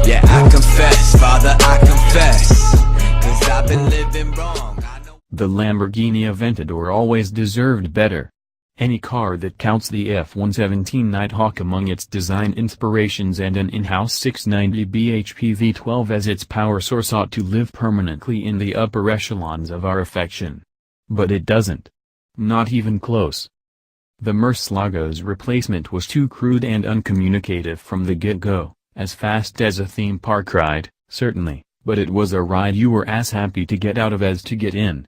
Yeah, I confess, Father, I confess, 'cause I've been living wrong. The Lamborghini Aventador always deserved better. Any car that counts the F117 Nighthawk among its design inspirations and an in-house 690 bhp V12 as its power source ought to live permanently in the upper echelons of our affection. But it doesn't. Not even close. The Murcielago's replacement was too crude and uncommunicative from the get-go, as fast as a theme park ride, certainly, but it was a ride you were as happy to get out of as to get in.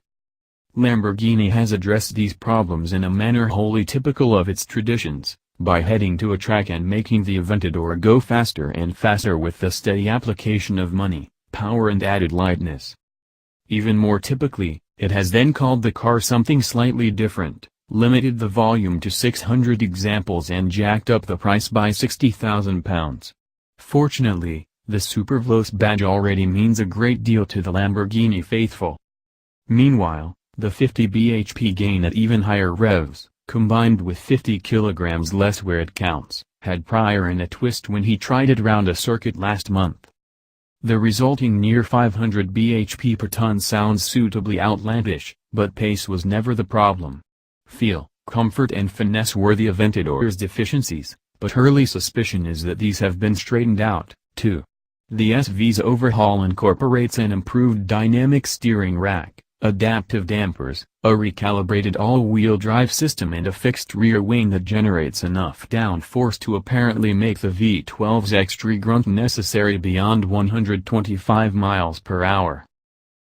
Lamborghini has addressed these problems in a manner wholly typical of its traditions, by heading to a track and making the Aventador go faster and faster with the steady application of money, power and added lightness. Even more typically, it has then called the car something slightly different, limited the volume to 600 examples and jacked up the price by £60,000. Fortunately, the Superveloce badge already means a great deal to the Lamborghini faithful. Meanwhile, the 50 bhp gain at even higher revs, combined with 50 kilograms less where it counts, had Pryor in a twist when he tried it round a circuit last month. The resulting near 500 bhp per ton sounds suitably outlandish, but pace was never the problem. Feel, comfort and finesse were the Aventador's deficiencies, but early suspicion is that these have been straightened out, too. The SV's overhaul incorporates an improved dynamic steering rack, adaptive dampers, a recalibrated all-wheel drive system and a fixed rear wing that generates enough downforce to apparently make the V12's extra grunt necessary beyond 125 miles per hour.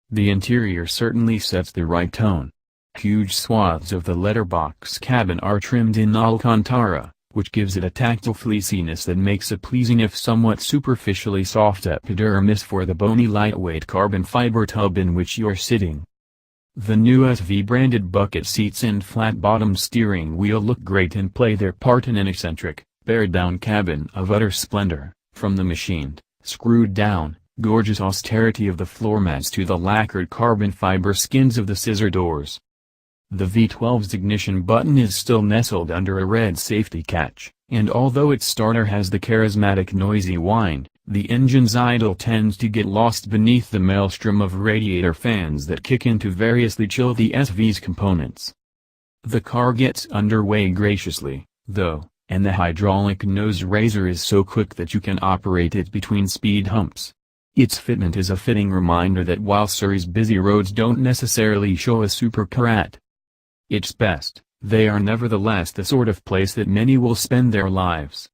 The interior certainly sets the right tone. Huge swaths of the letterbox cabin are trimmed in Alcantara, which gives it a tactile fleeciness that makes a pleasing if somewhat superficially soft epidermis for the bony lightweight carbon fiber tub in which you're sitting. The new SV-branded bucket seats and flat-bottom steering wheel look great and play their part in an eccentric, bared-down cabin of utter splendor, from the machined, screwed-down, gorgeous austerity of the floor mats to the lacquered carbon fiber skins of the scissor doors. The V12's ignition button is still nestled under a red safety catch, and although its starter has the charismatic noisy whine, the engine's idle tends to get lost beneath the maelstrom of radiator fans that kick in to variously chill the SV's components. The car gets underway graciously, though, and the hydraulic nose raiser is so quick that you can operate it between speed humps. Its fitment is a fitting reminder that while Surrey's busy roads don't necessarily show a supercar at its best, they are nevertheless the sort of place that many will spend their lives.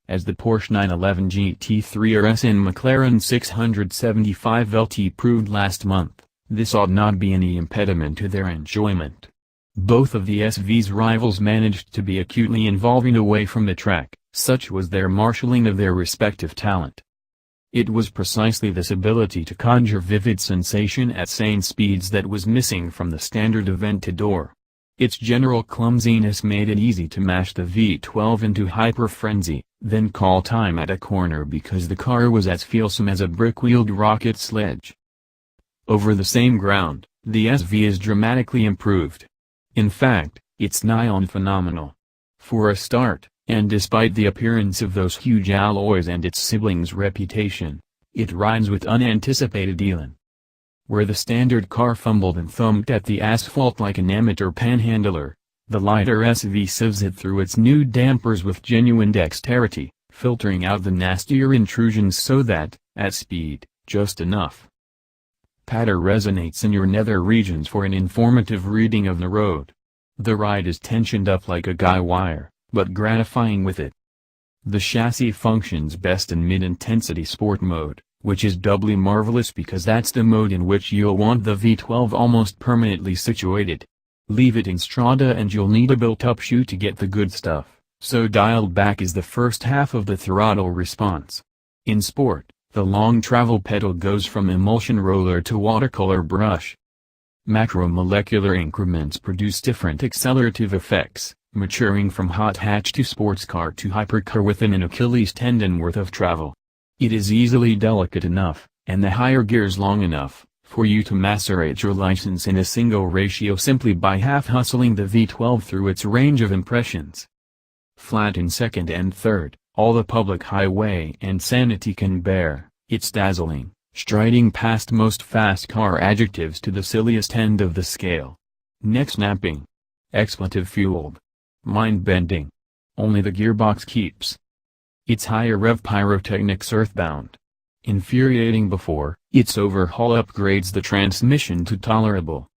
As the Porsche 911 GT3 RS and McLaren 675 LT proved last month, this ought not be any impediment to their enjoyment. Both of the SV's rivals managed to be acutely involving away from the track, such was their marshalling of their respective talent. It was precisely this ability to conjure vivid sensation at sane speeds that was missing from the standard Aventador. Its general clumsiness made it easy to mash the V12 into hyper-frenzy, then call time at a corner because the car was as feelsome as a brick-wheeled rocket sledge. Over the same ground, the SV is dramatically improved. In fact, it's nigh on phenomenal. For a start, and despite the appearance of those huge alloys and its siblings' reputation, it rides with unanticipated elan. Where the standard car fumbled and thumped at the asphalt like an amateur panhandler, the lighter SV sieves it through its new dampers with genuine dexterity, filtering out the nastier intrusions so that, at speed, just enough patter resonates in your nether regions for an informative reading of the road. The ride is tensioned up like a guy wire, but gratifying with it. The chassis functions best in mid-intensity sport mode, which is doubly marvelous because that's the mode in which you'll want the V12 almost permanently situated. Leave it in Strada and you'll need a built-up shoe to get the good stuff, so dialed back is the first half of the throttle response. In sport, the long travel pedal goes from emulsion roller to watercolor brush. Macromolecular increments produce different accelerative effects, maturing from hot hatch to sports car to hypercar within an Achilles tendon worth of travel. It is easily delicate enough, and the higher gears long enough, for you to macerate your license in a single ratio simply by half-hustling the V12 through its range of impressions. Flat in second and third, all the public highway and sanity can bear. It's dazzling, striding past most fast car adjectives to the silliest end of the scale. Neck-snapping. Expletive-fueled. Mind-bending. Only the gearbox keeps its higher rev pyrotechnics earthbound. Infuriating before, its overhaul upgrades the transmission to tolerable.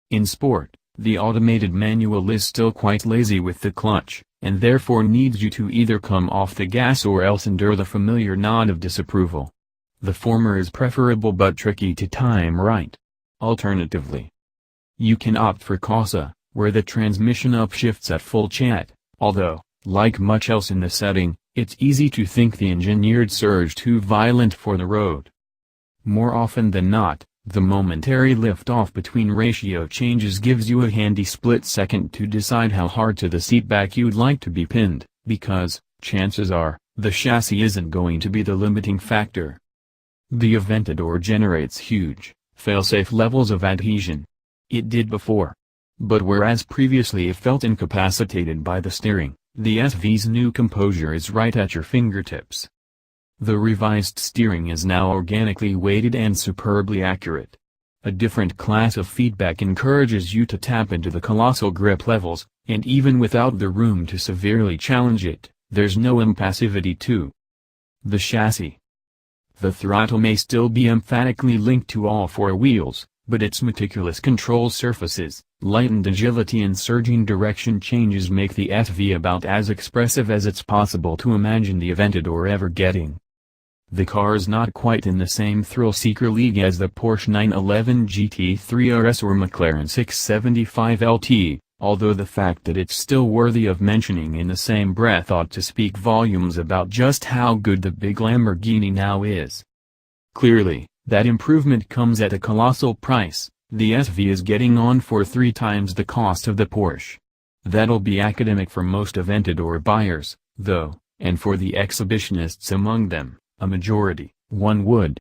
In sport, the automated manual is still quite lazy with the clutch, and therefore needs you to either come off the gas or else endure the familiar nod of disapproval. The former is preferable but tricky to time right. Alternatively, you can opt for Casa, where the transmission upshifts at full chat, although, like much else in the setting, it's easy to think the engineered surge too violent for the road. More often than not, the momentary lift-off between ratio changes gives you a handy split second to decide how hard to the seatback you'd like to be pinned, because, chances are, the chassis isn't going to be the limiting factor. The Aventador generates huge, fail-safe levels of adhesion. It did before. But whereas previously it felt incapacitated by the steering, the SV's new composure is right at your fingertips. The revised steering is now organically weighted and superbly accurate. A different class of feedback encourages you to tap into the colossal grip levels, and even without the room to severely challenge it, there's no impassivity to the chassis. The throttle may still be emphatically linked to all four wheels, but its meticulous control surfaces, lightened agility and surging direction changes make the SV about as expressive as it's possible to imagine the Aventador ever getting. The car's not quite in the same thrill-seeker league as the Porsche 911 GT3 RS or McLaren 675 LT, although the fact that it's still worthy of mentioning in the same breath ought to speak volumes about just how good the big Lamborghini now is. Clearly, that improvement comes at a colossal price. The SV is getting on for 3 times the cost of the Porsche. That'll be academic for most Aventador buyers, though, and for the exhibitionists among them, a majority, one would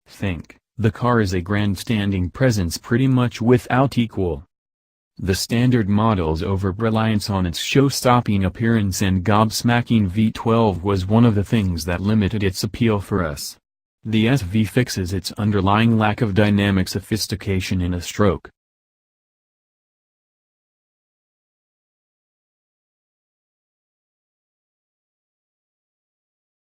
think. The car is a grandstanding presence pretty much without equal. The standard model's over-reliance on its show-stopping appearance and gobsmacking V12 was one of the things that limited its appeal for us. The SV fixes its underlying lack of dynamic sophistication in a stroke.